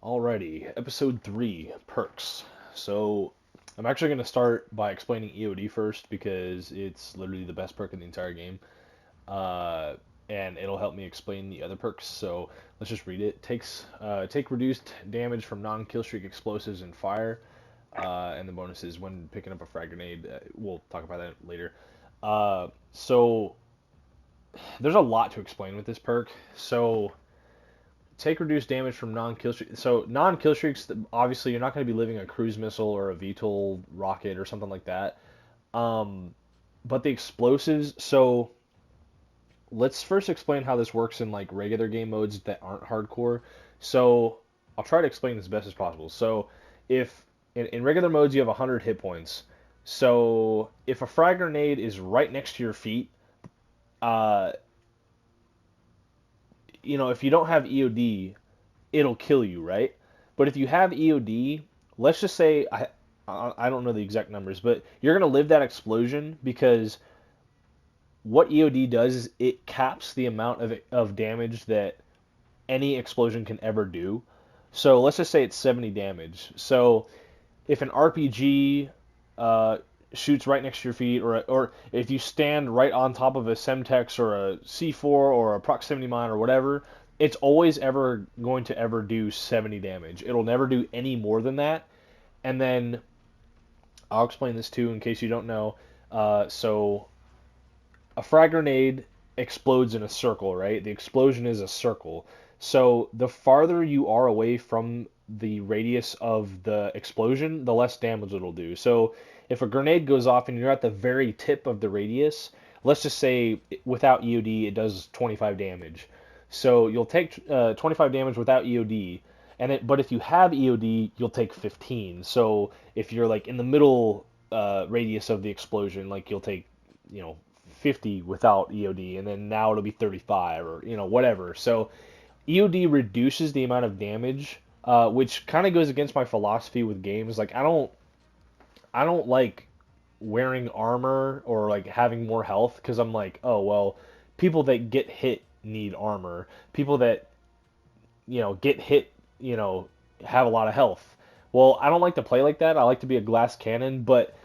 Alrighty, episode 3, perks. So, I'm actually going to start by explaining EOD first because it's literally the best perk in the entire game. Uh, and it'll help me explain the other perks. So, let's just read it. Take reduced damage from non-kill streak explosives and fire. And the bonus is when picking up a frag grenade. We'll talk about that later. So, there's a lot to explain with this perk. So, take reduced damage from non-kill streaks. So non-kill streaks, obviously, you're not going to be living a cruise missile or a VTOL rocket or something like that. Um, but the explosives. So let's first explain how this works in like regular game modes that aren't hardcore. So I'll try to explain this as best as possible. So if in regular modes you have 100 hit points. So if a frag grenade is right next to your feet, uh, if you don't have EOD, it'll kill you, right? But if you have EOD, let's just say I don't know the exact numbers, but you're gonna live that explosion because what EOD does is it caps the amount of damage that any explosion can ever do. So let's just say it's 70 damage. So if an RPG shoots right next to your feet, or if you stand right on top of a Semtex or a C4 or a proximity mine or whatever, it's always ever going to ever do 70 damage. It'll never do any more than that. And then I'll explain this too in case you don't know. So a frag grenade explodes in a circle, right? The explosion is a circle. So the farther you are away from the radius of the explosion, the less damage it'll do. So if a grenade goes off and you're at the very tip of the radius, let's just say without EOD it does 25 damage. So you'll take 25 damage without EOD, but if you have EOD, you'll take 15. So if you're like in the middle radius of the explosion, like you'll take 50 without EOD, and then now it'll be 35 or whatever. So EOD reduces the amount of damage, which kind of goes against my philosophy with games. Like I don't like wearing armor or like having more health because I'm like, oh well, people that get hit need armor. People that get hit, have a lot of health. Well, I don't like to play like that. I like to be a glass cannon, but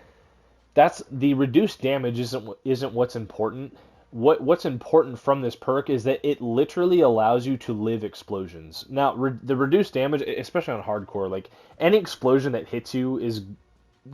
that's the reduced damage isn't what's important. What's important from this perk is that it literally allows you to live explosions. Now, the reduced damage, especially on hardcore, like any explosion that hits you is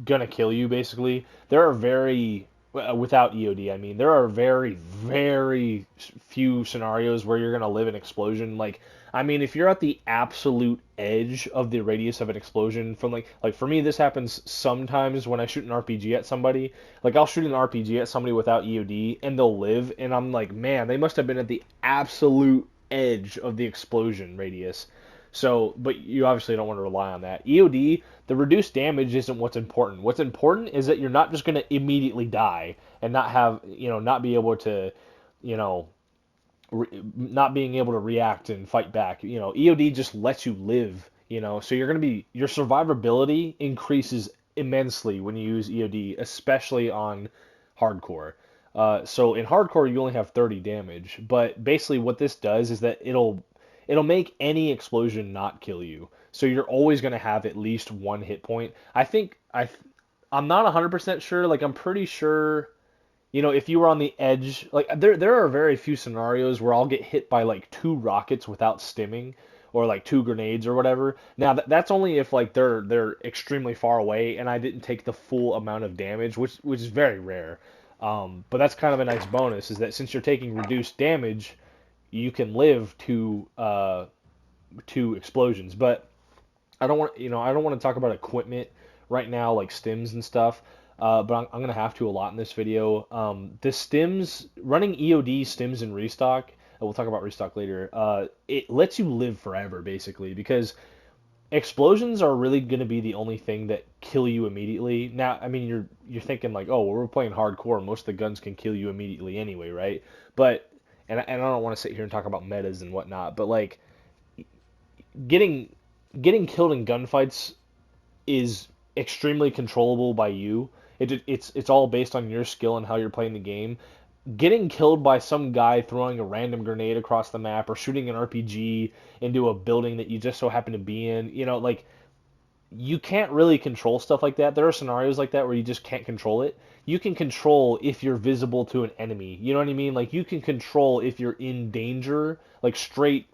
gonna kill you. Basically, there are very without EOD. I mean, there are very very few scenarios where you're gonna live an explosion. Like, I mean, if you're at the absolute edge of the radius of an explosion, from like for me, this happens sometimes when I shoot an RPG at somebody. Like, I'll shoot an RPG at somebody without EOD, and they'll live, and I'm like, man, they must have been at the absolute edge of the explosion radius. So, but you obviously don't want to rely on that. EOD, the reduced damage isn't what's important. What's important is that you're not just going to immediately die and not have, not be able to, you know, not being able to react and fight back. EOD just lets you live, so your survivability increases immensely when you use EOD, especially on hardcore. So in hardcore you only have 30 damage, but basically what this does is that it'll make any explosion not kill you. So you're always going to have at least one hit point. I'm not 100% sure, like I'm pretty sure if you were on the edge, like there are very few scenarios where I'll get hit by like two rockets without stimming or like two grenades or whatever. Now that's only if like they're extremely far away and I didn't take the full amount of damage, which is very rare. But that's kind of a nice bonus is that since you're taking reduced damage, you can live two explosions. But I don't want to talk about equipment right now, like stims and stuff. But I'm gonna have to a lot in this video. The stims, running EOD stims in restock, and we'll talk about restock later. It lets you live forever basically because explosions are really gonna be the only thing that kill you immediately. Now, I mean, you're thinking like, oh, well, we're playing hardcore. Most of the guns can kill you immediately anyway, right? But and I don't want to sit here and talk about metas and whatnot, but like getting killed in gunfights is extremely controllable by you. It's all based on your skill and how you're playing the game. getting killed by some guy throwing a random grenade across the map or shooting an RPG into a building that you just so happen to be in, like you can't really control stuff like that. There are scenarios like that where you just can't control it. You can control if you're visible to an enemy. You know what I mean? Like you can control if you're in danger, like straight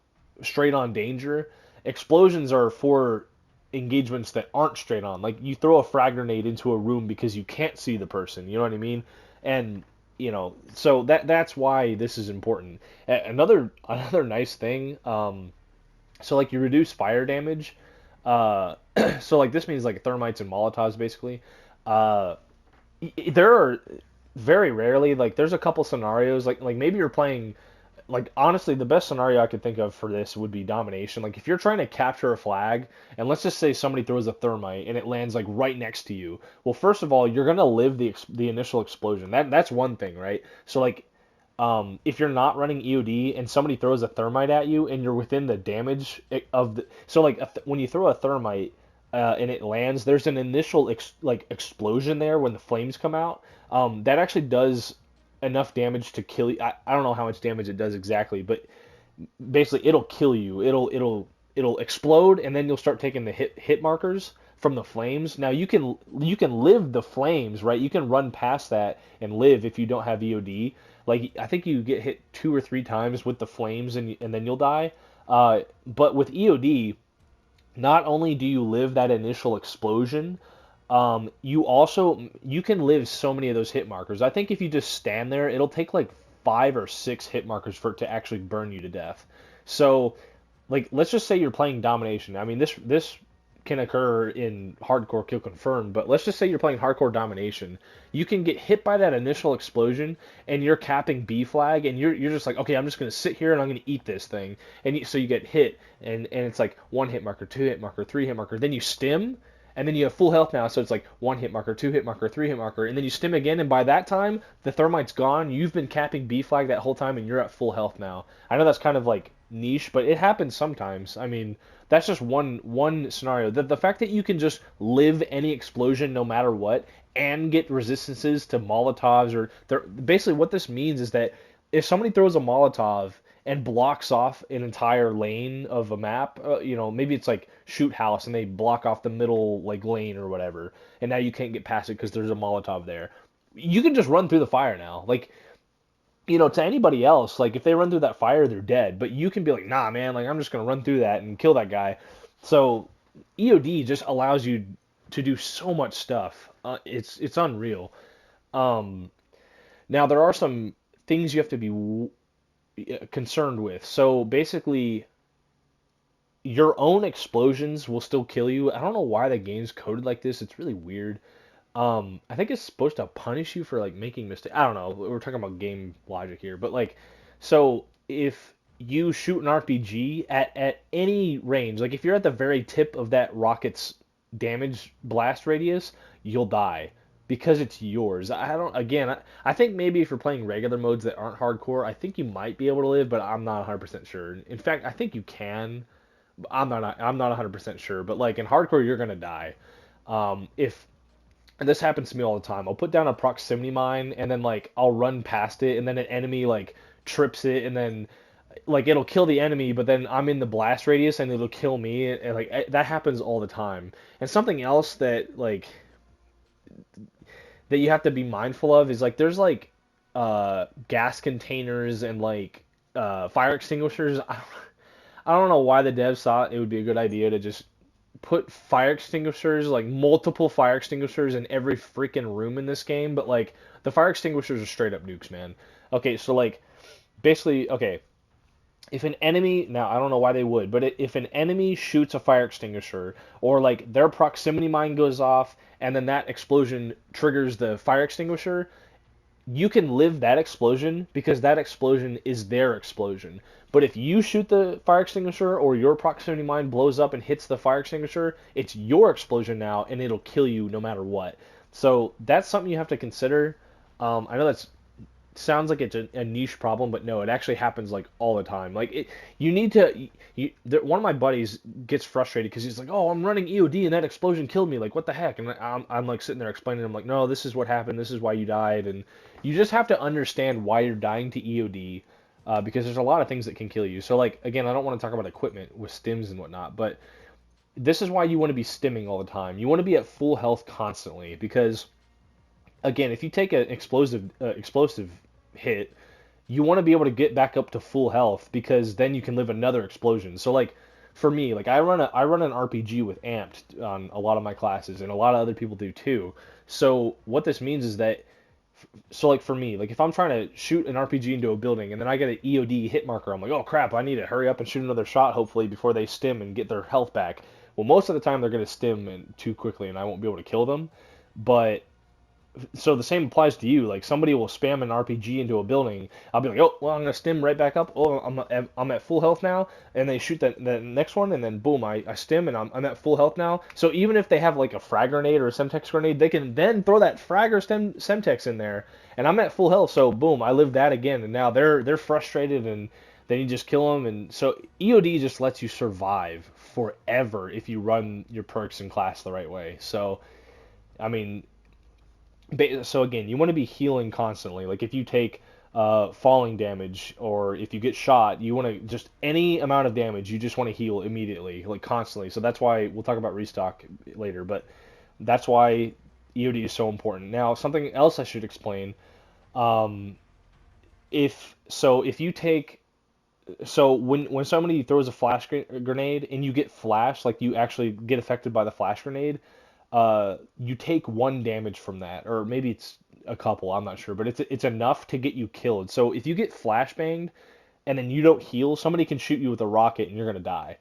on danger. Explosions are for engagements that aren't straight on. Like you throw a frag grenade into a room because you can't see the person. You know what I mean? And so that's why this is important. Another nice thing. So like you reduce fire damage. Uh, so like this means like thermites and molotovs basically. Uh, there are very rarely like there's a couple scenarios like maybe you're playing like honestly the best scenario I could think of for this would be domination. Like if you're trying to capture a flag and let's just say somebody throws a thermite and it lands like right next to you. Well, first of all, you're gonna live the initial explosion. That's one thing, right? So like if you're not running EOD and somebody throws a thermite at you and you're within the damage of the so like when you throw a thermite and it lands, there's an initial like explosion there when the flames come out. That actually does enough damage to kill you. I don't know how much damage it does exactly, but basically it'll kill you. It'll explode and then you'll start taking the hit markers from the flames. Now you can live the flames, right? You can run past that and live if you don't have EOD. Like I think you get hit 2 or 3 times with the flames and then you'll die. But with EOD, not only do you live that initial explosion, you can live so many of those hit markers. I think if you just stand there, it'll take like 5 or 6 hit markers for it to actually burn you to death. So, like, let's just say you're playing domination. I mean, this can occur in hardcore kill confirmed, but let's just say you're playing hardcore domination. You can get hit by that initial explosion, and you're capping B flag, and you're just like, okay, I'm just gonna sit here and I'm gonna eat this thing, and so you get hit, and it's like 1 hit marker, 2 hit marker, 3 hit marker, then you stim, and then you have full health now, so it's like 1 hit marker, 2 hit marker, 3 hit marker, and then you stim again, and by that time the thermite's gone. You've been capping B flag that whole time, and you're at full health now. I know that's kind of like niche, but it happens sometimes. I mean, that's just one scenario. The fact that you can just live any explosion no matter what and get resistances to Molotovs basically what this means is that if somebody throws a Molotov and blocks off an entire lane of a map, maybe it's like shoot house and they block off the middle like lane or whatever, and now you can't get past it because there's a Molotov there. You can just run through the fire now. Like to anybody else, like if they run through that fire, they're dead. But you can be like, nah, man, like I'm just gonna run through that and kill that guy. So EOD just allows you to do so much stuff. It's unreal. Um, Now there are some things you have to be concerned with. So basically, your own explosions will still kill you. I don't know why the game's coded like this. It's really weird. I think it's supposed to punish you for like making mistakes. I don't know. We're talking about game logic here, but like, so if you shoot an RPG at any range, like if you're at the very tip of that rocket's damage blast radius, you'll die because it's yours. I don't. Again, I think maybe if you're playing regular modes that aren't hardcore, I think you might be able to live, but I'm not 100% sure. In fact, I think you can. I'm not 100% sure, but like in hardcore, you're gonna die. If and this happens to me all the time. I'll put down a proximity mine and then like I'll run past it and then an enemy like trips it and then like it'll kill the enemy, but then I'm in the blast radius and it'll kill me and like that happens all the time. And something else that like that you have to be mindful of is like there's like gas containers and like fire extinguishers. I don't know why the devs thought it would be a good idea to just put fire extinguishers, like multiple fire extinguishers in every freaking room in this game, but like the fire extinguishers are straight up nukes, man. Okay, so like basically, okay, if an enemy, now I don't know why they would, but if an enemy shoots a fire extinguisher or like their proximity mine goes off and then that explosion triggers the fire extinguisher, you can live that explosion because that explosion is their explosion. But if you shoot the fire extinguisher or your proximity mine blows up and hits the fire extinguisher, it's your explosion now and it'll kill you no matter what. So that's something you have to consider. I know that's sounds like it's a niche problem, but no, it actually happens like all the time. Like you need to. One of my buddies gets frustrated because he's like, "Oh, I'm running EOD and that explosion killed me. Like, what the heck?" And I'm like sitting there explaining to him like, "No, this is what happened. This is why you died." And you just have to understand why you're dying to EOD, because there's a lot of things that can kill you. So like again, I don't want to talk about equipment with stims and whatnot, but this is why you want to be stimming all the time. You want to be at full health constantly because again, if you take an explosive hit, you want to be able to get back up to full health because then you can live another explosion. So like for me, like I run an RPG with amped on a lot of my classes, and a lot of other people do too. So what this means is that like for me, like if I'm trying to shoot an RPG into a building and then I get an EOD hit marker, I'm like, oh crap, I need to hurry up and shoot another shot hopefully before they stim and get their health back. Well, most of the time they're going to stim and too quickly and I won't be able to kill them. But so the same applies to you. Like somebody will spam an RPG into a building. I'll be like, oh, well, I'm gonna stim right back up. Oh, I'm at full health now, and they shoot that next one, and then boom, I stim and I'm at full health now. So even if they have like a frag grenade or a semtex grenade, they can then throw that frag or semtex in there, and I'm at full health. So boom, I live that again, and now they're frustrated and. Then you just kill them, and so EOD just lets you survive forever if you run your perks in class the right way. So, I mean, so again, you want to be healing constantly. Like if you take falling damage or if you get shot, you want to just any amount of damage, you just want to heal immediately, like constantly. So that's why we'll talk about restock later, but that's why EOD is so important. Now, something else I should explain. Um, if you take when somebody throws a flash grenade and you get flashed, like you actually get affected by the flash grenade, you take one damage from that, or maybe it's a couple, I'm not sure, but it's enough to get you killed. So if you get flashbanged and then you don't heal, somebody can shoot you with a rocket and you're gonna die.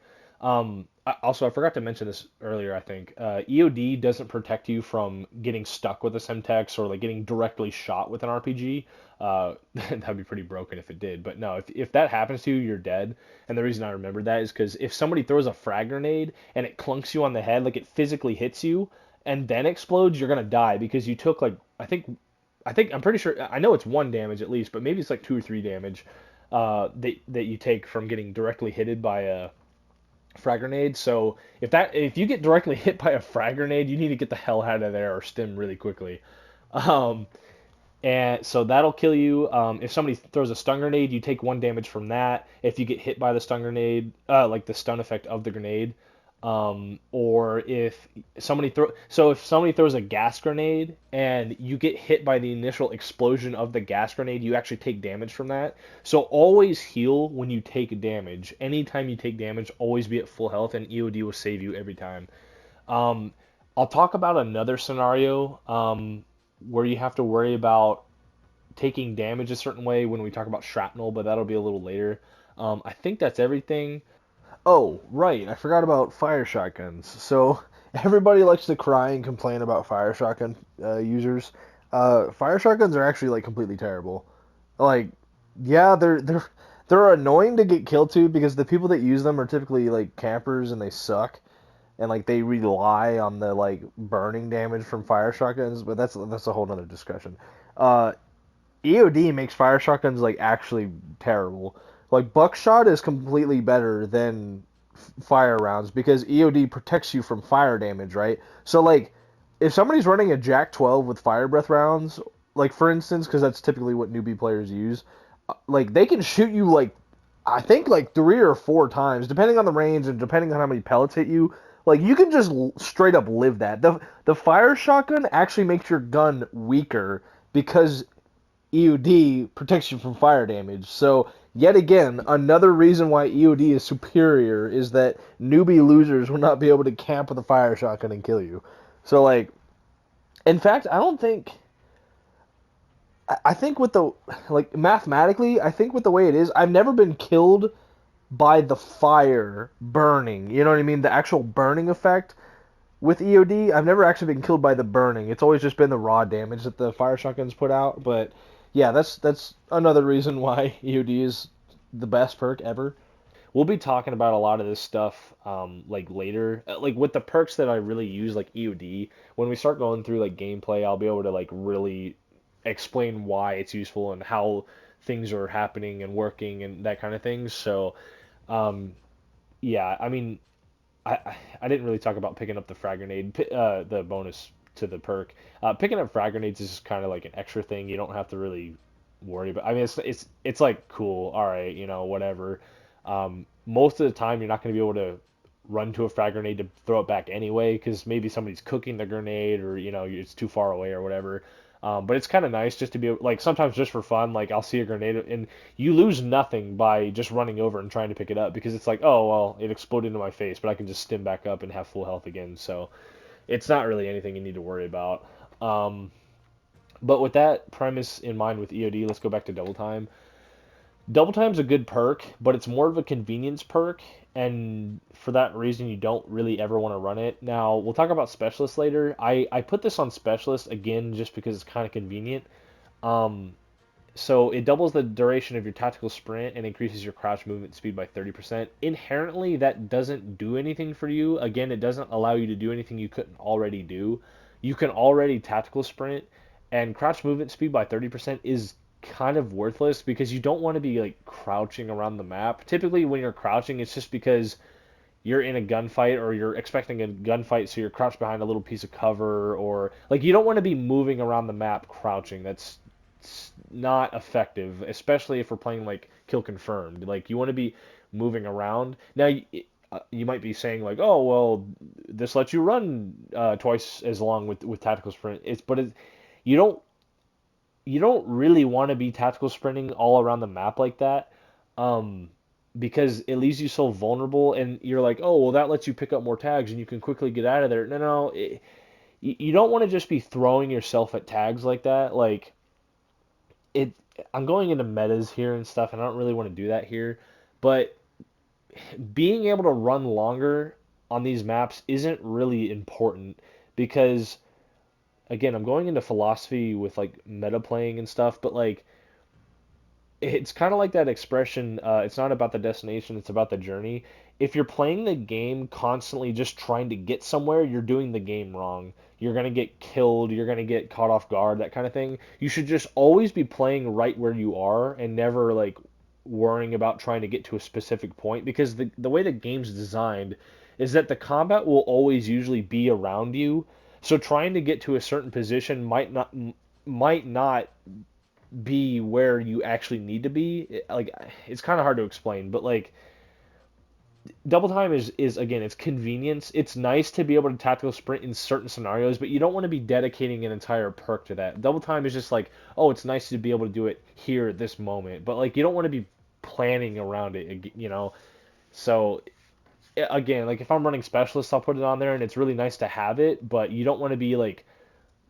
Also, I forgot to mention this earlier. I think EOD doesn't protect you from getting stuck with a Semtex or like getting directly shot with an RPG. That'd be pretty broken if it did. But no, if that happens to you, you're dead. And the reason I remember that is because if somebody throws a frag grenade and it clunks you on the head, like it physically hits you and then explodes, you're gonna die because you took like I'm pretty sure I know it's one damage at least, but maybe it's like two or three damage that you take from getting directly hitted by a frag grenade. So if you get directly hit by a frag grenade, you need to get the hell out of there or stim really quickly. Um, and so that'll kill you. If somebody throws a stun grenade, you take one damage from that. If you get hit by the stun grenade, like the stun effect of the grenade, or if somebody throws a gas grenade and you get hit by the initial explosion of the gas grenade, you actually take damage from that. So always heal when you take damage. Anytime you take damage, always be at full health, and EOD will save you every time. Um, I'll talk about another scenario where you have to worry about taking damage a certain way when we talk about shrapnel, but that'll be a little later. I think that's everything. Oh, right. I forgot about fire shotguns. So everybody likes to cry and complain about fire shotgun users. Fire shotguns are actually like completely terrible. Like, yeah, they're annoying to get killed to because the people that use them are typically like campers and they suck and like they rely on the like burning damage from fire shotguns. But that's a whole nother discussion. Uh, EOD makes fire shotguns like actually terrible. Like buckshot is completely better than fire rounds because EOD protects you from fire damage, right? So like if somebody's running a Jack 12 with fire breath rounds, like for instance, because that's typically what newbie players use, like they can shoot you like I think like three or four times, depending on the range and depending on how many pellets hit you. Like you can just straight up live that. The fire shotgun actually makes your gun weaker because EOD protects you from fire damage. So, yet again, another reason why EOD is superior is that newbie losers will not be able to camp with a fire shotgun and kill you. So, like, in fact, I don't think. I think with the. Like, mathematically, I think with the way it is, I've never been killed by the fire burning. You know what I mean? The actual burning effect. With EOD, I've never actually been killed by the burning. It's always just been the raw damage that the fire shotguns put out. But yeah, that's another reason why EOD is the best perk ever. We'll be talking about a lot of this stuff like later. Like with the perks that I really use, like EOD. When we start going through like gameplay, I'll be able to like really explain why it's useful and how things are happening and working and that kind of things. So, um, yeah, I mean, I didn't really talk about picking up the frag grenade, the bonus to the perk. Picking up frag grenades is just kind of like an extra thing. You don't have to really worry about. I mean, it's like cool, all right, whatever. Most of the time, you're not going to be able to run to a frag grenade to throw it back anyway, because maybe somebody's cooking the grenade or it's too far away or whatever. But it's kind of nice just to be like sometimes just for fun. Like I'll see a grenade and you lose nothing by just running over and trying to pick it up because it's like, oh well, it exploded into my face, but I can just stim back up and have full health again. So it's not really anything you need to worry about. Um, but with that premise in mind with EOD, let's go back to double time. Double time's a good perk, but it's more of a convenience perk, and for that reason, you don't really ever want to run it. Now, we'll talk about specialist later. I put this on specialist again just because it's kind of convenient. Um, so it doubles the duration of your tactical sprint and increases your crouch movement speed by 30%. Inherently, that doesn't do anything for you. Again, it doesn't allow you to do anything you couldn't already do. You can already tactical sprint, and crouch movement speed by 30% is kind of worthless because you don't want to be like crouching around the map. Typically, when you're crouching, it's just because you're in a gunfight or you're expecting a gunfight, so you're crouched behind a little piece of cover, or like you don't want to be moving around the map crouching. That's not effective, especially if we're playing like kill confirmed. Like you want to be moving around. Now you might be saying like, oh well, this lets you run twice as long with tactical sprint. You don't you don't really want to be tactical sprinting all around the map like that. Um, because it leaves you so vulnerable, and you're like, oh well, that lets you pick up more tags and you can quickly get out of there. No, you don't want to just be throwing yourself at tags like that. Like it, I'm going into metas here and stuff, and I don't really want to do that here. But being able to run longer on these maps isn't really important because, again, I'm going into philosophy with like meta playing and stuff, but like it's kind of like that expression, it's not about the destination, it's about the journey. If you're playing the game constantly just trying to get somewhere, you're doing the game wrong. You're going to get killed, you're going to get caught off guard, that kind of thing. You should just always be playing right where you are and never like worrying about trying to get to a specific point because the way the game's designed is that the combat will always usually be around you. So trying to get to a certain position might not be where you actually need to be. Like it's kind of hard to explain, but like double time is again, it's convenience. It's nice to be able to tactical sprint in certain scenarios, but you don't want to be dedicating an entire perk to that. Double time is just like, oh, it's nice to be able to do it here at this moment, but like you don't want to be planning around it. So again, like if I'm running specialist, I'll put it on there, and it's really nice to have it, but you don't want to be like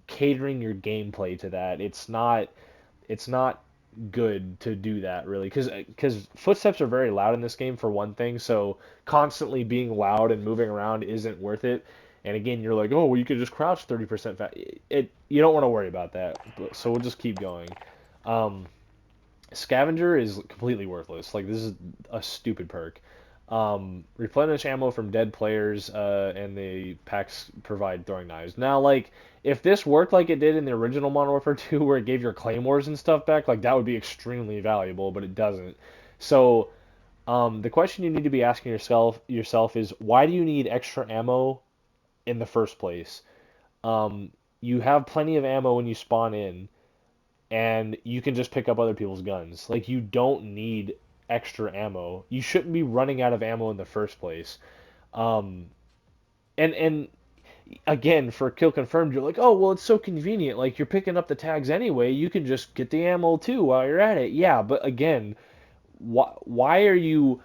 catering your gameplay to that. It's not good to do that really because footsteps are very loud in this game for one thing, so constantly being loud and moving around isn't worth it. And again, you're like, oh well, you could just crouch 30% fat. You don't want to worry about that, so we'll just keep going. um Scavenger is completely worthless. Like this is a stupid perk. Replenish ammo from dead players, and the packs provide throwing knives. Now, like, if this worked like it did in the original Modern Warfare 2, where it gave your claymores and stuff back, like that would be extremely valuable, but it doesn't. So, the question you need to be asking yourself is why do you need extra ammo in the first place? You have plenty of ammo when you spawn in, and you can just pick up other people's guns. Like you don't need extra ammo. You shouldn't be running out of ammo in the first place. Um, and again, for kill confirmed, you're like, oh well, it's so convenient. Like you're picking up the tags anyway. You can just get the ammo too while you're at it. Yeah, but again, why are you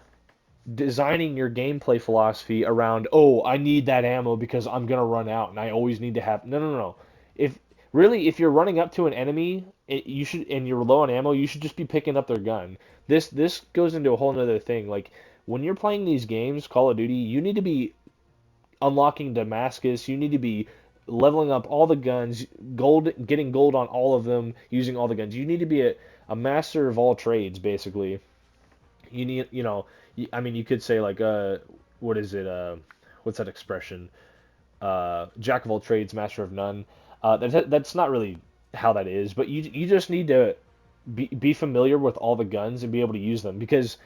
designing your gameplay philosophy around, oh, I need that ammo because I'm gonna run out and I always need to have. No, no, no. If really, if you're running up to an enemy, you should, and you're low on ammo, you should just be picking up their gun. This goes into a whole nother thing. Like when you're playing these games, Call of Duty, you need to be unlocking Damascus. You need to be leveling up all the guns, getting gold on all of them, using all the guns. You need to be a master of all trades, basically. You need, I mean, you could say like, what is it? What's that expression? Jack of all trades, master of none. That's not really how that is, but you just need to be familiar with all the guns and be able to use them because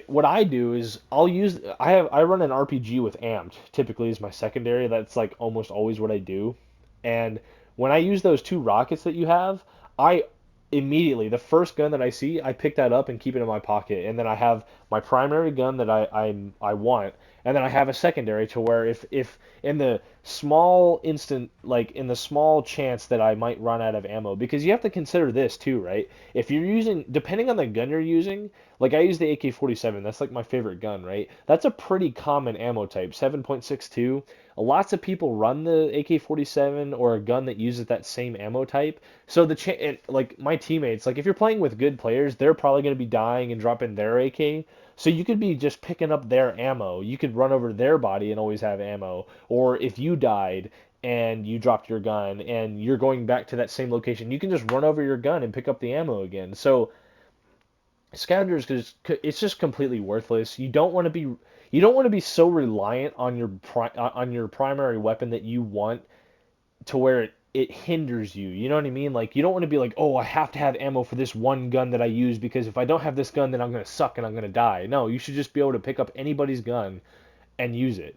what I do is I run an RPG with amped typically is my secondary. That's like almost always what I do. And when I use those two rockets that you have, I immediately the first gun that I see, I pick that up and keep it in my pocket. And then I have my primary gun that I want, and then I have a secondary to where if in the small instant like in the small chance that I might run out of ammo because you have to consider this too, right? If you're using depending on the gun you're using, like I use the AK-47, that's like my favorite gun, right? That's a pretty common ammo type, 7.62. Lots of people run the AK-47 or a gun that uses that same ammo type. So like my teammates, like if you're playing with good players, they're probably going to be dying and dropping their AK. So you could be just picking up their ammo. You could run over their body and always have ammo. Or if you died and you dropped your gun and you're going back to that same location, you can just run over your gun and pick up the ammo again. So scavengers it's just completely worthless. You don't want to be so reliant on on your primary weapon that you want to where it hinders you. You know what I mean? Like you don't want to be like, "Oh, I have to have ammo for this one gun that I use because if I don't have this gun then I'm going to suck and I'm going to die." No, you should just be able to pick up anybody's gun and use it.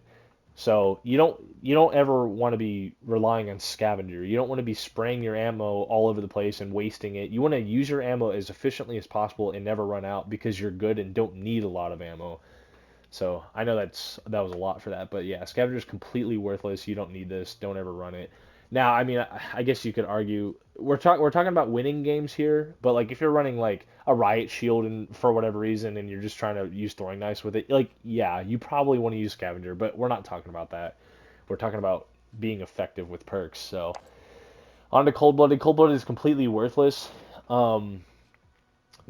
So you don't ever want to be relying on scavenger. You don't want to be spraying your ammo all over the place and wasting it. You want to use your ammo as efficiently as possible and never run out because you're good and don't need a lot of ammo. So I know that was a lot for that, but yeah, Scavenger's completely worthless. You don't need this. Don't ever run it. Now, I mean, I guess you could argue we're talking about winning games here, but like if you're running like a riot shield and for whatever reason and you're just trying to use throwing knives with it, like yeah, you probably want to use Scavenger, but we're not talking about that. We're talking about being effective with perks. So on to Cold Blooded. Cold Blooded is completely worthless. Um,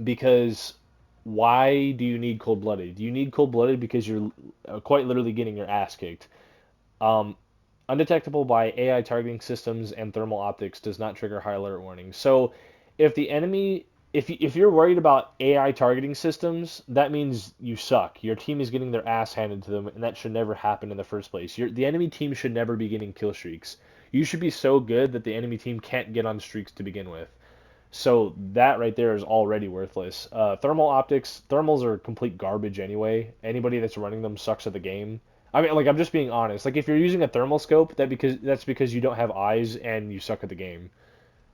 because why do you need cold blooded? Do you need cold blooded because you're quite literally getting your ass kicked? Um, undetectable by AI targeting systems and thermal optics does not trigger high alert warnings. So if the enemy if you're worried about AI targeting systems, that means you suck. Your team is getting their ass handed to them, and that should never happen in the first place. The enemy team should never be getting kill streaks. You should be so good that the enemy team can't get on streaks to begin with. So that right there is already worthless. Thermal optics, thermals are complete garbage anyway. Anybody that's running them sucks at the game. I mean, like I'm just being honest. Like if you're using a thermal scope, that's because you don't have eyes and you suck at the game.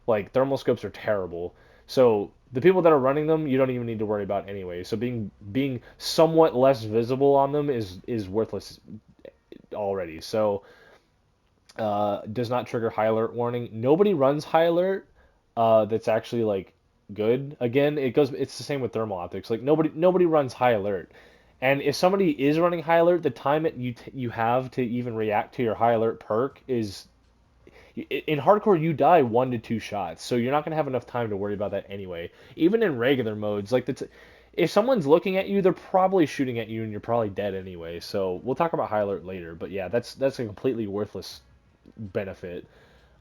Like thermal scopes are terrible. So the people that are running them, you don't even need to worry about anyway. So being somewhat less visible on them is worthless already. So does not trigger high alert warning. Nobody runs high alert that's actually like good. Again, it's the same with thermal optics. Like nobody runs high alert. And if somebody is running high alert, the time you have to even react to your high alert perk is in hardcore you die 1 to 2 shots. So you're not going to have enough time to worry about that anyway. Even in regular modes, like if someone's looking at you, they're probably shooting at you and you're probably dead anyway. So we'll talk about high alert later, but yeah, that's a completely worthless benefit.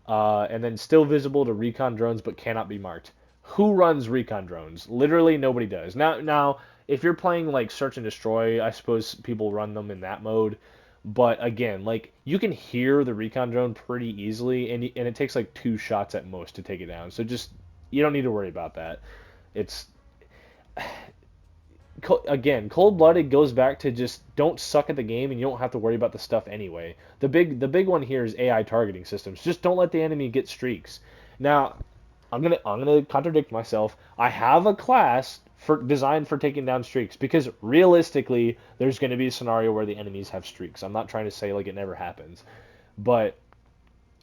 And then still visible to recon drones but cannot be marked. Who runs recon drones? Literally nobody does. Now, if you're playing like search and destroy, I suppose people run them in that mode. But again, like you can hear the recon drone pretty easily, and it takes like 2 shots at most to take it down. So just you don't need to worry about that. It's again, cold-blooded goes back to just don't suck at the game and you don't have to worry about the stuff anyway. The big one here is AI targeting systems. Just don't let the enemy get streaks. Now, I'm gonna contradict myself. I have a class for designed for taking down streaks because realistically, there's going to be a scenario where the enemies have streaks. I'm not trying to say like it never happens, but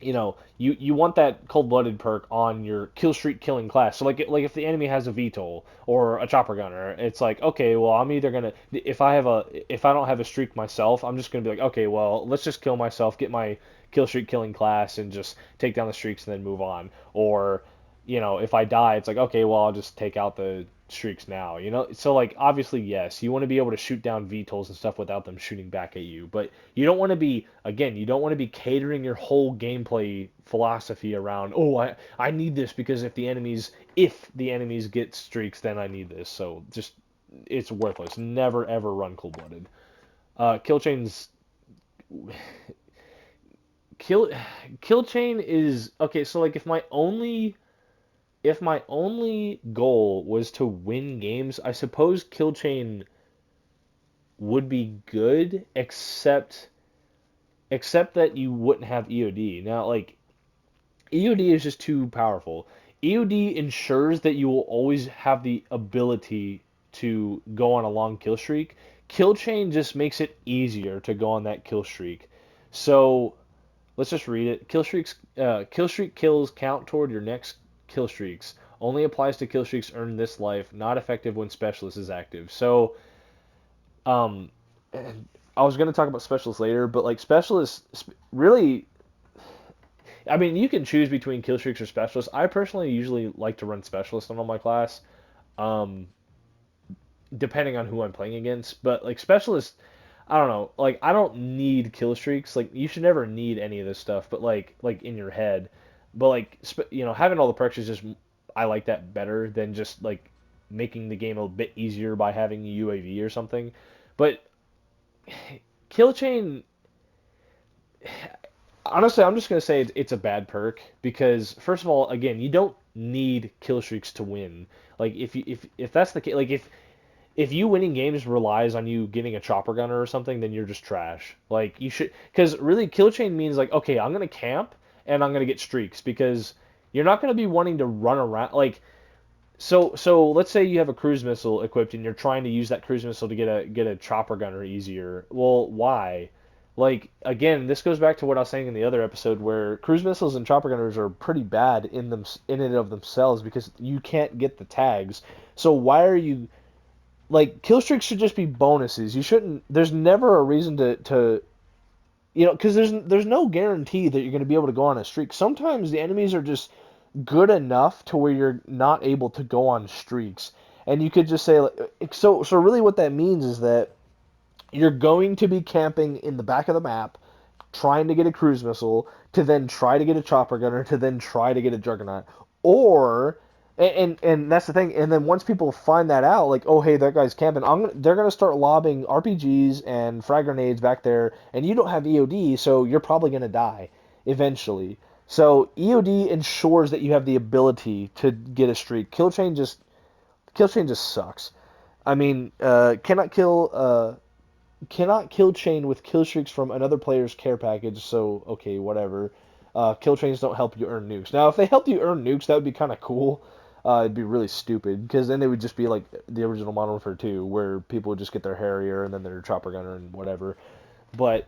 you want that cold-blooded perk on your kill streak killing class. So like if the enemy has a VTOL or a chopper gunner, it's like okay, well I'm either gonna if I don't have a streak myself, I'm just gonna be like okay, well let's just kill myself, get my kill streak killing class, and just take down the streaks and then move on. Or if I die, it's like okay, well I'll just take out the streaks now. So like obviously yes, you want to be able to shoot down VTOLs and stuff without them shooting back at you, but you don't want to be again, you don't want to be catering your whole gameplay philosophy around I need this because if the enemies get streaks, then I need this. So just it's worthless. Never ever run cold-blooded. Kill chains kill kill chain is okay. So like if my only if my only goal was to win games, I suppose kill chain would be good, except that you wouldn't have EOD. Now, like EOD is just too powerful. EOD ensures that you will always have the ability to go on a long kill streak. Kill chain just makes it easier to go on that kill streak. So let's just read it. Kill streak kills count toward your next kill streaks. Only applies to kill streaks earned this life. Not effective when specialist is active. So um, I was gonna talk about specialists later, but like specialists really, I mean, you can choose between kill streaks or specialists. I personally usually like to run specialist on all my class, um, depending on who I'm playing against. But like specialist, I don't know. Like I don't need kill streaks. Like you should never need any of this stuff. But like in your head, but like having all the perks is just I like that better than just like making the game a bit easier by having a UAV or something. But kill chain, honestly, I'm just gonna say it's a bad perk because first of all, again, you don't need kill streaks to win. Like if that's the case, like if you winning games relies on you getting a chopper gunner or something, then you're just trash. Like you should, because really kill chain means like okay, I'm gonna camp and I'm gonna get streaks because you're not gonna be wanting to run around like. So let's say you have a cruise missile equipped and you're trying to use that cruise missile to get a chopper gunner easier. Well, why? Like again, this goes back to what I was saying in the other episode where cruise missiles and chopper gunners are pretty bad in and of themselves because you can't get the tags. So why are you like kill streaks should just be bonuses. You shouldn't. There's never a reason to because there's no guarantee that you're going to be able to go on a streak. Sometimes the enemies are just good enough to where you're not able to go on streaks, and you could just say like, so really what that means is that you're going to be camping in the back of the map trying to get a cruise missile to then try to get a chopper gunner to then try to get a juggernaut or and that's the thing. And then once people find that out, like, oh hey, that guy's camping, they're gonna start lobbing RPGs and frag grenades back there, and you don't have EOD, so you're probably gonna die eventually. So EOD ensures that you have the ability to get a streak. Kill chain just sucks. I mean, cannot kill chain with kill streaks from another player's care package. So okay, whatever. Kill chains don't help you earn nukes. Now, if they helped you earn nukes, that would be kind of cool. It'd be really stupid because then they would just be like the original Modern Warfare 2, where people would just get their Harrier and then their chopper gunner and whatever. But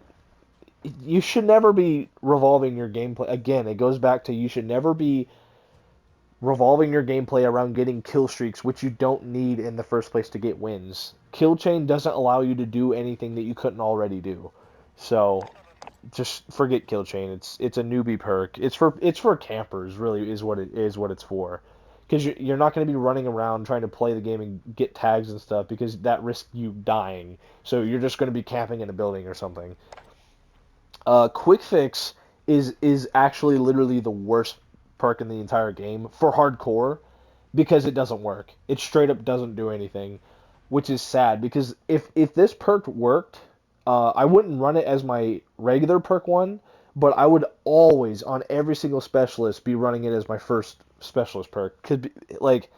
you should never be revolving your gameplay. Again, it goes back to you should never be revolving your gameplay around getting kill streaks, which you don't need in the first place to get wins. Kill chain doesn't allow you to do anything that you couldn't already do. So just forget kill chain. It's a newbie perk. It's for campers really is what it's for. Because you're not going to be running around trying to play the game and get tags and stuff because that risks you dying. So you're just going to be camping in a building or something. Quick fix is actually literally the worst perk in the entire game for hardcore because it doesn't work. It straight up doesn't do anything, which is sad because if this perk worked, I wouldn't run it as my regular perk one, but I would always on every single specialist be running it as my first specialist perk. Could be like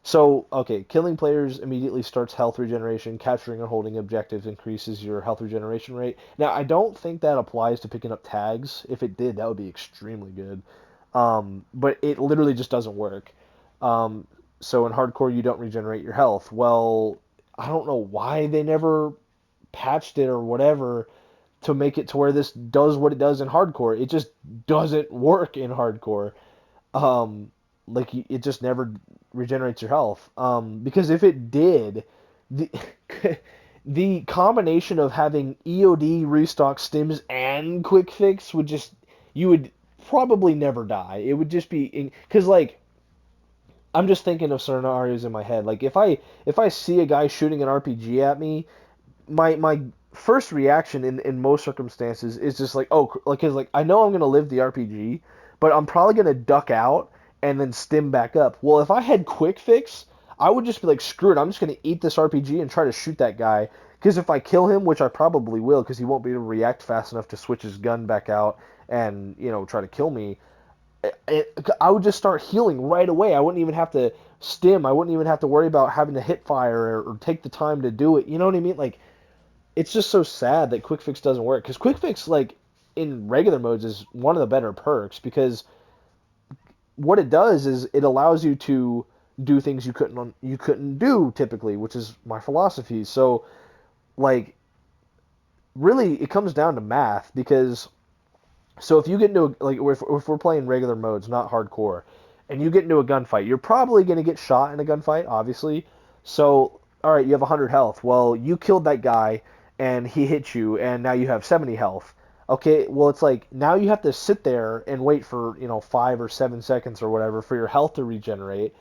so, okay, killing players immediately starts health regeneration. Capturing and holding objectives increases your health regeneration rate. Now, I don't think that applies to picking up tags. If it did, that would be extremely good. But it literally just doesn't work. Um, so in hardcore, you don't regenerate your health. Well, I don't know why they never patched it or whatever to make it to where this does what it does in hardcore. It just doesn't work in hardcore. Um, like it just never regenerates your health. Because if it did, the the combination of having EOD, restock, stims, and quick fix would just you would probably never die. It would just be because like I'm just thinking of scenarios in my head. Like if I see a guy shooting an RPG at me, my first reaction in most circumstances is just like oh like cause like I know I'm gonna live the RPG, but I'm probably gonna duck out and then stim back up. Well, if I had quick fix, I would just be like screw it. I'm just gonna eat this RPG and try to shoot that guy. Because if I kill him, which I probably will, because he won't be able to react fast enough to switch his gun back out and try to kill me. I would just start healing right away. I wouldn't even have to stim. I wouldn't even have to worry about having to hit fire or take the time to do it. You know what I mean? Like it's just so sad that quick fix doesn't work because quick fix like in regular modes is one of the better perks because what it does is it allows you to do things you couldn't do typically, which is my philosophy. So like really it comes down to math because so if you get into like if we're playing regular modes, not hardcore, and you get into a gunfight, you're probably going to get shot in a gunfight, obviously. So all right, you have 100 health. Well, you killed that guy and he hit you and now you have 70 health. Okay, well it's like now you have to sit there and wait for, 5 or 7 seconds or whatever for your health to regenerate.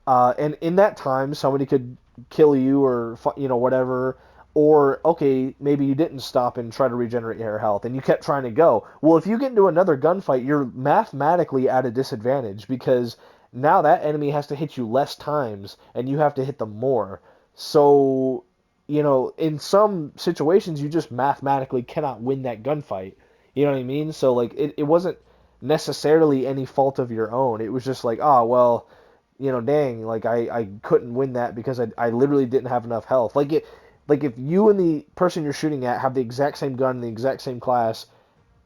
And in that time, somebody could kill you or whatever. Or okay, maybe you didn't stop and try to regenerate your health, and you kept trying to go. Well, if you get into another gunfight, you're mathematically at a disadvantage because now that enemy has to hit you less times, and you have to hit them more. So, in some situations, you just mathematically cannot win that gunfight. You know what I mean? So like, it wasn't necessarily any fault of your own. It was just like, oh well, dang, like I couldn't win that because I literally didn't have enough health. Like if you and the person you're shooting at have the exact same gun, the exact same class,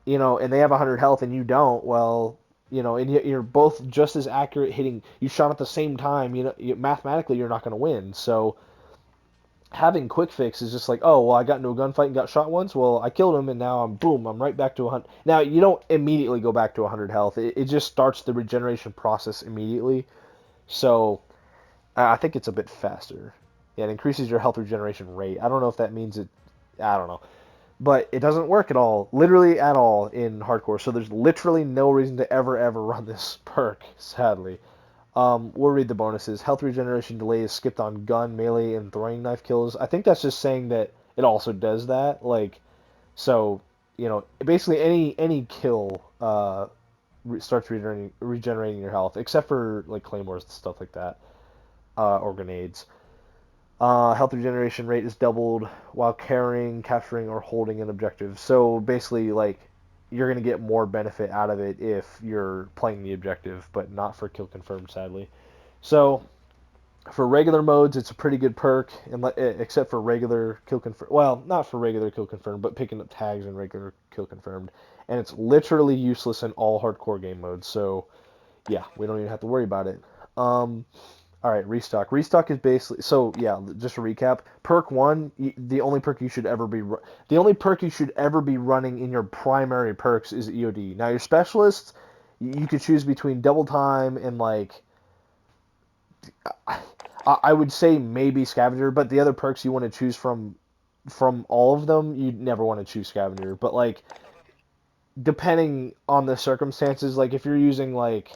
and they have 100 health and you don't, well, and you're both just as accurate hitting, you shot at the same time, mathematically you're not going to win. So having quick fix is just like, oh, well, I got into a gunfight and got shot once. Well, I killed him and now I'm right back to 100. Now you don't immediately go back to 100 health. It just starts the regeneration process immediately. So I think it's a bit faster. Yeah, it increases your health regeneration rate. I don't know if that means it. I don't know. But it doesn't work at all, literally at all in hardcore. So there's literally no reason to ever run this perk, sadly. We'll read the bonuses. Health regeneration delay is skipped on gun, melee, and throwing knife kills. I think that's just saying that it also does that. Like, so, basically any kill starts regenerating your health, except for like claymores and stuff like that, or grenades. Health regeneration rate is doubled while carrying, capturing, or holding an objective. So basically, like, you're going to get more benefit out of it if you're playing the objective, but not for kill confirmed, sadly. So for regular modes, it's a pretty good perk, except for regular kill confirmed. Well, not for regular kill confirmed, but picking up tags in regular kill confirmed. And it's literally useless in all hardcore game modes. So yeah, we don't even have to worry about it. All right, restock. Restock is basically so yeah. Just a recap. Perk one, the only perk you should ever be the only perk you should ever be running in your primary perks is EOD. Now your specialists, you could choose between double time and like I would say maybe scavenger, but the other perks you want to choose from all of them, you'd never want to choose scavenger. But like depending on the circumstances, like if you're using like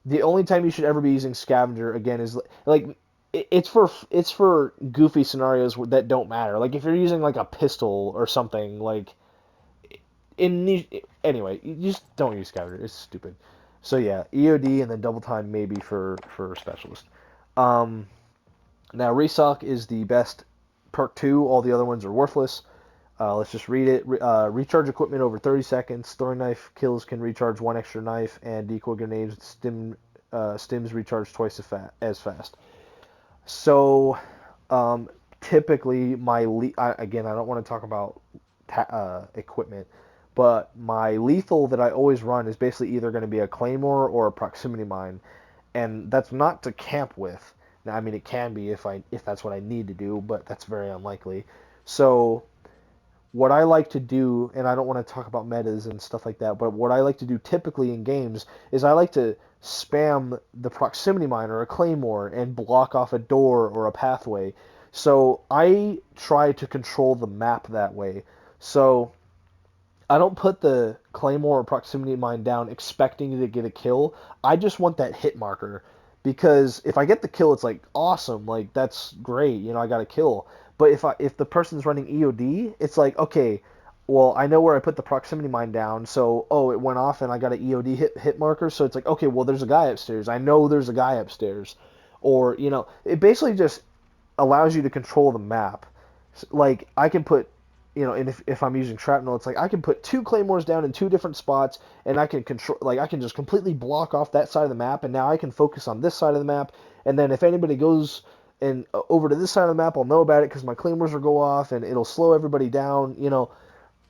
the only time you should ever be using scavenger again is like it's for goofy scenarios that don't matter. Like if you're using like a pistol or something like anyway, you just don't use scavenger. It's stupid. So yeah, EOD and then double time maybe for specialist. Um, Now restock is the best perk 2. All the other ones are worthless. Let's just read it. Recharge equipment over 30 seconds. Throwing knife kills can recharge one extra knife, and decoy grenades stims recharge twice as fast. So, typically, again, I don't want to talk about equipment, but my lethal that I always run is basically either going to be a claymore or a proximity mine, and that's not to camp with. Now, I mean, it can be if that's what I need to do, but that's very unlikely. So what I like to do, and I don't want to talk about metas and stuff like that, but what I like to do typically in games is I like to spam the proximity mine or a claymore and block off a door or a pathway. So I try to control the map that way. So I don't put the claymore or proximity mine down expecting to get a kill. I just want that hit marker because if I get the kill, it's like awesome, like that's great, I got a kill. But if the person's running EOD, it's like okay, well I know where I put the proximity mine down, so it went off and I got an EOD hit marker, so it's like okay, well there's a guy upstairs. I know there's a guy upstairs, or it basically just allows you to control the map. Like I can put and if I'm using shrapnel, it's like I can put two claymores down in two different spots, and I can control, like I can just completely block off that side of the map, and now I can focus on this side of the map, and then if anybody goes and over to this side of the map, I'll know about it because my claymores will go off, and it'll slow everybody down.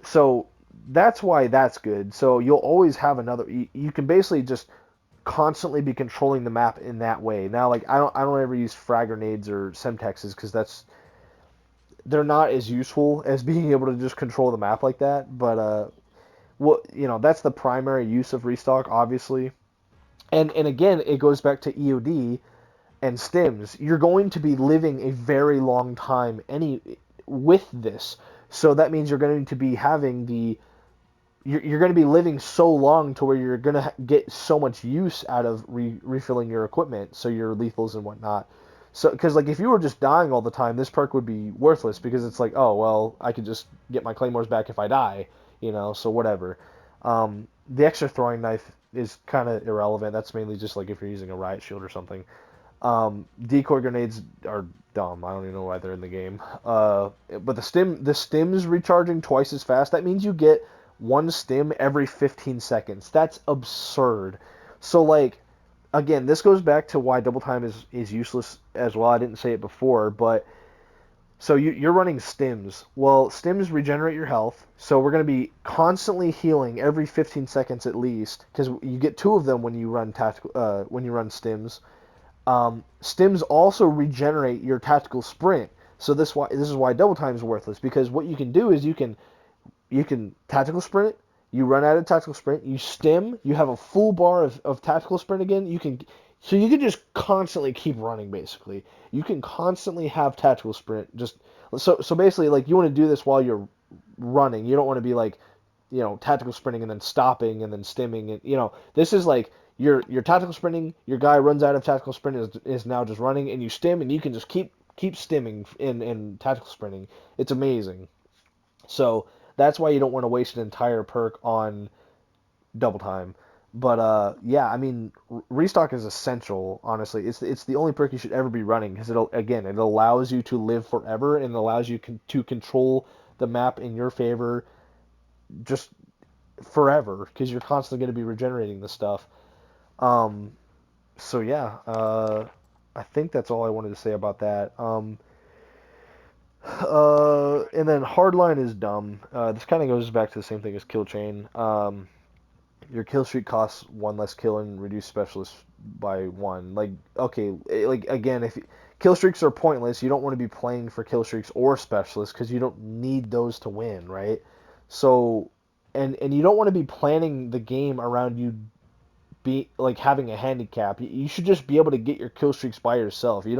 So that's why that's good. So you'll always have another. You can basically just constantly be controlling the map in that way. Now, like I don't ever use frag grenades or semtexes because they're not as useful as being able to just control the map like that. But that's the primary use of restock, obviously. And again, it goes back to EOD and stims. You're going to be living a very long time with this. So that means you're going to be having you're going to be living so long to where you're going to get so much use out of refilling your equipment, so your lethals and whatnot. So, because like if you were just dying all the time, this perk would be worthless because it's like, oh well, I could just get my claymores back if I die. So whatever. The extra throwing knife is kind of irrelevant. That's mainly just like if you're using a riot shield or something. Decoy grenades are dumb. I don't even know why they're in the game. But the stims recharging twice as fast. That means you get one stim every 15 seconds. That's absurd. So like, again, this goes back to why double time is useless as well. I didn't say it before, but so you're running stims. Well, stims regenerate your health, so we're going to be constantly healing every 15 seconds at least, because you get two of them when you run stims. Stims also regenerate your tactical sprint. So this is why double time is worthless, because what you can do is you can tactical sprint, you run out of tactical sprint, you stim, you have a full bar of tactical sprint again. You can just constantly keep running. Basically, you can constantly have tactical sprint. So basically, like you want to do this while you're running. You don't want to be like, tactical sprinting and then stopping and then stimming. And this is like you're tactical sprinting. Your guy runs out of tactical sprint, is now just running, and you stim, and you can just keep stimming in tactical sprinting. It's amazing. So that's why you don't want to waste an entire perk on double time. But yeah, I mean, restock is essential. Honestly, it's the only perk you should ever be running because it allows you to live forever and it allows you to control the map in your favor just forever because you're constantly going to be regenerating this stuff. Um, so yeah, I think that's all I wanted to say about that. And then hardline is dumb. This kind of goes back to the same thing as kill chain. Your kill streak costs one less kill and reduce specialist by one. Like, okay, like again, if kill streaks are pointless, you don't want to be playing for kill streaks or specialists because you don't need those to win, right? So, and you don't want to be planning the game around you be like having a handicap. You should just be able to get your kill streaks by yourself. You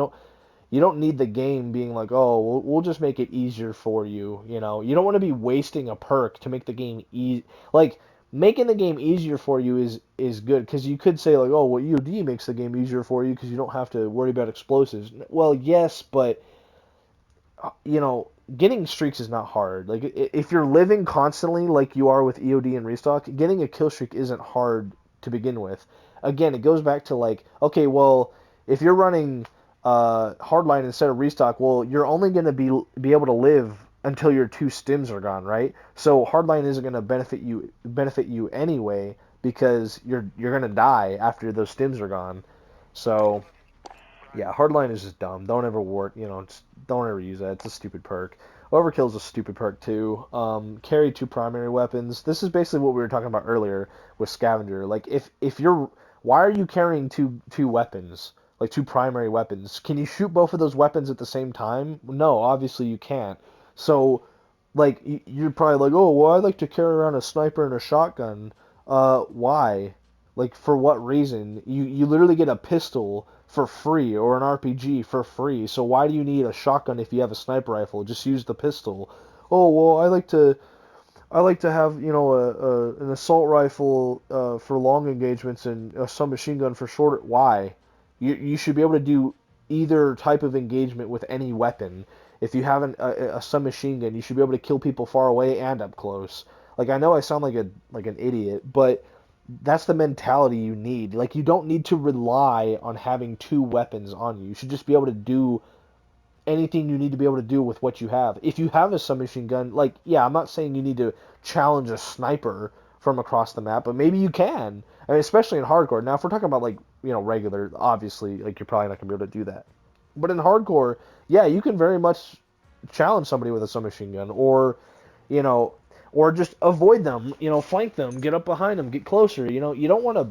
don't need the game being like, oh, we'll just make it easier for you. You don't want to be wasting a perk to make the game easy. Like making the game easier for you is good because you could say like, oh, well, EOD makes the game easier for you because you don't have to worry about explosives. Well, yes, but getting streaks is not hard. Like if you're living constantly like you are with EOD and restock, getting a kill streak isn't hard to begin with. Again, it goes back to like, okay, well, if you're running hardline instead of restock, well, you're only going to be able to live until your two stims are gone, right? So hardline isn't going to benefit you anyway because you're going to die after those stims are gone. So yeah, hardline is just dumb. Don't ever just don't ever use that. It's a stupid perk. Overkill's a stupid perk too. Carry two primary weapons. This is basically what we were talking about earlier with scavenger. Like if you're, why are you carrying two weapons? Like two primary weapons. Can you shoot both of those weapons at the same time? No, obviously you can't. So like you're probably like, oh well, I like to carry around a sniper and a shotgun. Why? Like for what reason? You literally get a pistol for free or an RPG for free. So why do you need a shotgun if you have a sniper rifle? Just use the pistol. Oh well, I like to have an assault rifle for long engagements and a submachine gun for shorter. Why? You should be able to do either type of engagement with any weapon. If you have a submachine gun, you should be able to kill people far away and up close. Like I know I sound like an idiot, but that's the mentality you need. Like you don't need to rely on having two weapons on you. You should just be able to do anything you need to be able to do with what you have. If you have a submachine gun, like, yeah, I'm not saying you need to challenge a sniper from across the map, but maybe you can. I mean, especially in hardcore. Now, if we're talking about like, regular, obviously, like you're probably not gonna be able to do that. But in hardcore, yeah, you can very much challenge somebody with a submachine gun, you know, or just avoid them, flank them, get up behind them, get closer. You don't want to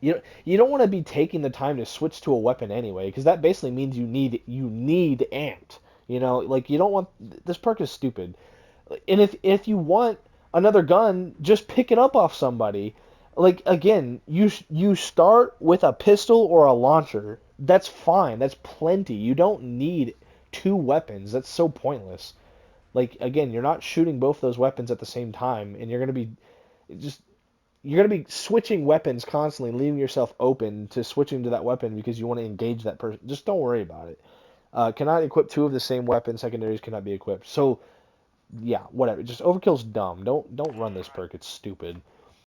you don't want to be taking the time to switch to a weapon anyway, because that basically means you need ant. Like you don't want this perk is stupid. And if you want another gun, just pick it up off somebody. Like again, you start with a pistol or a launcher. That's fine. That's plenty. You don't need two weapons. That's so pointless. Like again, you're not shooting both those weapons at the same time, and just you're going to be switching weapons constantly, leaving yourself open to switching to that weapon because you want to engage that person. Just don't worry about it. Cannot equip two of the same weapon. Secondaries cannot be equipped. So yeah, whatever. Just overkill's dumb. Don't run this perk. It's stupid.